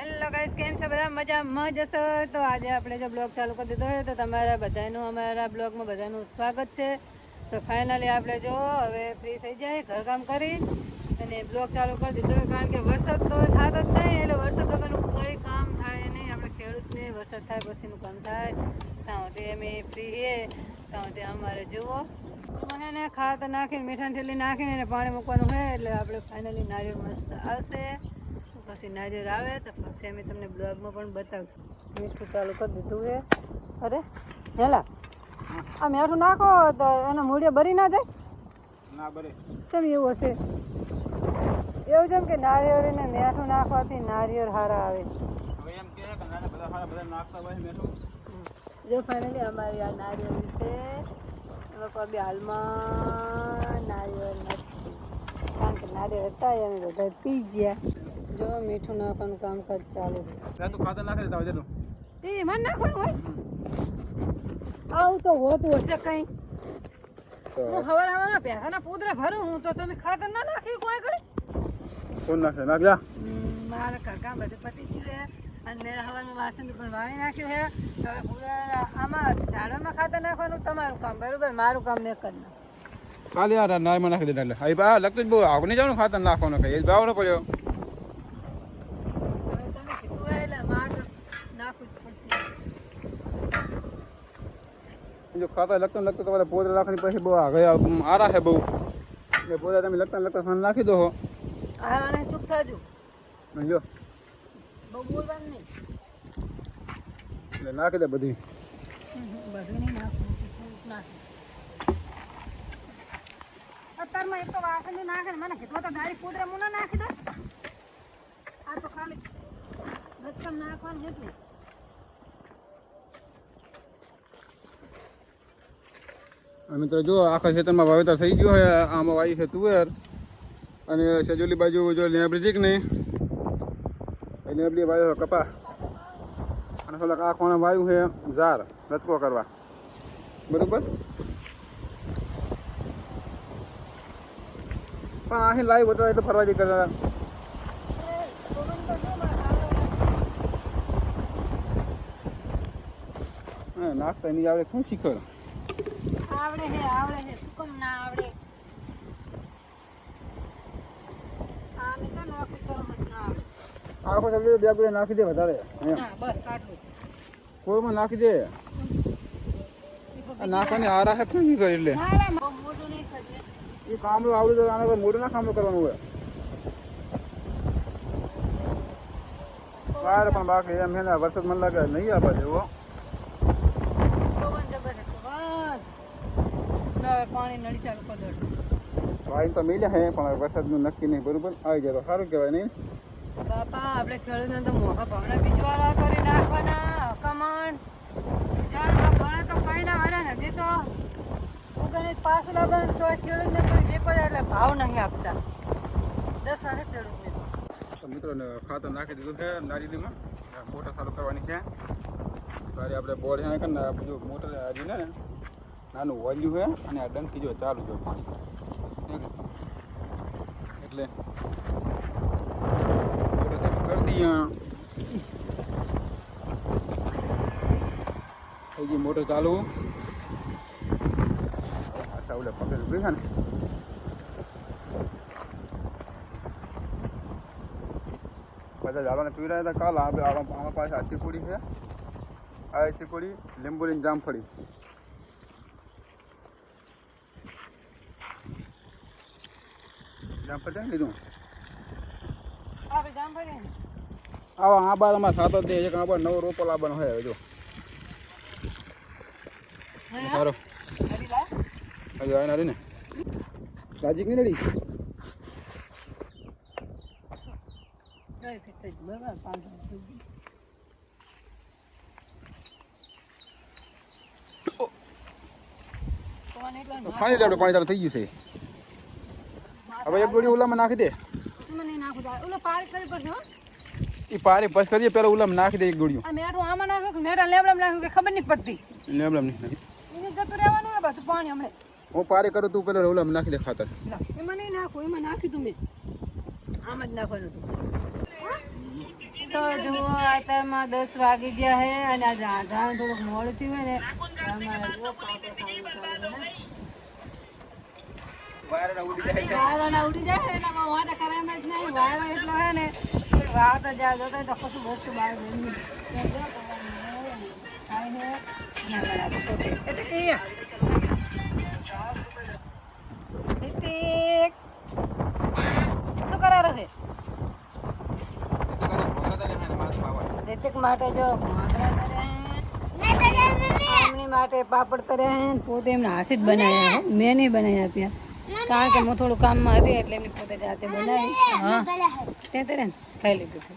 Hello guys, કેમ છો બધા? મજામાં જશો? તો આજે આપણે જો બ્લોગ ચાલુ કરી દીધો છે તો તમારા બધાનું અમારા બ્લોગમાં બધાનું સ્વાગત છે. તો ફાઇનલી આપણે જો હવે ફ્રી થઈ જાય ઘરકામ કરી અને બ્લોગ ચાલુ કરી દીધો, કારણ કે વરસાદ તો થતો જ નહીં, એટલે વરસાદ વગરનું કોઈ કામ થાય નહીં. આપણે ખેડૂતને વરસાદ થાય પછીનું કામ થાય. ત્યાં સુધી અમે ફ્રી છીએ, ત્યાં સુધી અમારે જુઓ મને ને ખાતર નાખીને મીઠાની થેલી નાખીને એને પાણી મૂકવાનું હોય એટલે આપણે ફાઇનલી નારિયેળ મસ્ત આવશે. પછી નારિયેળ આવે તો પછી અમે તમને બ્લોગમાં પણ બતાવશું. મીઠું ચાલુ કરી દીધું છે. અરે હેલા, આ મીઠું નાખો તો એનો મૂળિયો બરી ના જાય? ના બરે. કેમ એવું હશે? એવું જેમ કે નારિયેળને મીઠું નાખવાથી નારિયેળ સારા આવે. હવે એમ કે બધા સારા બધા નાખતા હોય મીઠું. જો ફાઇનલી અમારી આ નારિયેળ છે, એમાં કોઈ બી હાલમાં નારિયેળ નથી, કારણ કે નારિયેળ હતા અમે બધા પી ગયા. જો મીઠું નાખવાનું કામકાજ ચાલુ છે. તું ખાતર નાખી દેતા હોય તું. એ મને નાખવાનું હોય? આવું તો હોતું હશે કંઈ. હું હવાર હવારના ભેંસાના પૂતરા ભરું હું તો તમે ખાતર ના નાખ્યું કોઈ ઘડી? કોણ નાખે? નાખ જા. મારા કાકા બધું પતી ગયું છે અને મેં હવારમાં વાસણ પણ વાળી નાખ્યું છે. તો હવે પૂતરા આમાં ઝાડવામાં ખાતર નાખવાનું તમારું કામ, બરોબર? મારું કામ મેં કરી નાખ્યું. કાલે યાર નાયમાં નાખી દેતા એટલે અહીં બા લગતું જ બહુ આવું નહીં જવાનું ખાતર નાખવાનું કઈ એ ભાવ ન પડ્યો. હવે તમે કીધું હોય એટલે મારે નાખવું જ પડશે. જો ખાતર લગતું તમારે પોતરા નાખવાની પછી બહુ આગળ આરા છે બહુ, એટલે પોતા તમે લગતા નાખી દો. હા, અને ચૂપ થાજો, જો બહુ બોલવાનું નહીં. એટલે નાખી દે બધી. બધું નહીં નાખવું, નાખીશ. અત્યારમાં એક તો વાસણ નાખે ને મને કીધું તો ડાયરેક્ટ કૂતરા મુના નાખી દો. આ તો ખાલી ગચ્ચમ નાખવાનું એટલે. મિત્રો જો આખા ખેતરમાં વાવેતર થઈ ગયું હોય. આમાં વાવી છે તુવેર અને સજોલી બાજુ જો લેબડી છે કે નહીં, એ લેબડી વાવ્યો કપા અને થોડાક આ કોણે વાવ્યું છે ઝાર રચકો કરવા, બરોબર? પણ અહીં લાઈવ હતો એટલે ફરવા જઈ કરતા નાખતા નહીં આવડે શું શીખર? આવડે છે શું કેમ ના આવડે? આમે તો નાખી કરમ જ ના આવડે. આખો સબ્જી બે ગુલે નાખી દે વધારે, ના બસ આટલું. કોઈમાં નાખી દે. નાખવાની આરા હે શું કરે એટલે ના રે બહુ મોટું નહીં થશે. એ કામનું આવડું તો આના કોઈ મોટું ના કામ કરવાનું હોય. વાર પણ બાકી એમ છે ને વરસાદ મને લાગે નહીં આપે એવો. પવન જબરજસ્ત પવન. તો હવે પાણી નળી ચાલુ કરી દો. વાઈન તો મિલ્યા હે પણ વરસાદનું નક્કી નહીં, બરોબર? આવી જાય તો સારું કહેવાય નહીં. બાપા આપણે ખેડૂતને તો મોંઘા ભાવના બીજવાળા કરી નાખવાના હકામણ. બીજા ઘણા તો કઈ ના હારે ને, હજી તો ઓર્ગેનિક પાછું લાગે તો ખેડૂતને કોઈ વેકો એટલે ભાવ નહીં આપતા. 10 હશે ખેડૂતને. તો મિત્રોને ખાતર નાખી દીધું છે નારીમાં, મોટર ચાલુ કરવાની છે. તારે આપણે બોર્ડ છે ને બધું મોટર હારીને ને નાનું વોલ્યું છે અને આ ડંકી જો ચાલુ જો પાણી એટલે મોટર ચાલુ કરી દઈએ. થઈ ગઈ મોટર ચાલુ. અચ્છા ઓલે પકડી ઉભી છે ને બધા ઝાડવાને પીવડાવ્યા હતા કાલ. આમાં પાસે આ ચીકુડી છે, આ ચીકુડી લીંબુડીની જામફળી. જામફળ છે લીધું આપણે જામફળી ને આવા આ બાદ અમારે સાતો જ એક આ બાદ નવો રોપો લાવવાનો હોય. હવે જો સારો હરી લા હજી આવે ને રાજી નહીં રેડી. જોઈ ફિટ થઈ ગયું, બરાબર? 5 થઈ ગયું. પાણી લેવડે પાણી ચાલુ થઈ ગયું છે. હવે એક ગોળી ઉલામાં નાખી દે. મને નાખું દા ઓલો પાણી કરી પડશે હો. એ પારી બસ કરીએ પેલા ઉલામાં નાખી દે એક ગોળીઓ. આ મેઠું આમાં નાખ્યું કે મેઠા લેબડામાં નાખ્યું કે ખબર નહીં પડતી. લેબલામ નહીં એને જતું રહેવાનું હોય બધું પાણી હમણાં. હું પારી કરું તું પેલા ઉલામાં નાખી દે ખાતર. એમાં નહીં નાખું, એમાં નાખી દઉં મેં. આમ જ નાખવાનું હતું. તો જુઓ અત્યારમાં 10 વાગી ગયા છે અને આજે આધાર થોડુંક મોડું થયું હોય ને તો અમારે જુઓ પાપડ ખાવાનું ચાલુ છે. વાયરો ના ઉડી જાય એટલે આમાં વાંધા કરે એમ જ નહીં. વાયરો એટલો હે ને કે વાત જ આ જતો તો કશું વસ્તુ બહાર જઈને ત્યાં જો ખાય છે ને અમારા છોટે એટલે કે રિતિક શું કરે રહે રિતિક માટે જો ભાંગડા કર્યા એમની માટે પાપડ કર્યા હે પોતે એમના હાથે જ બનાવ્યા હો. મેં નહીં બનાવી આપ્યા કારણ કે હું થોડું કામમાં હતી એટલે એમની પોતે જાતે બનાવી. હા તે ને ખાઈ લીધું છે.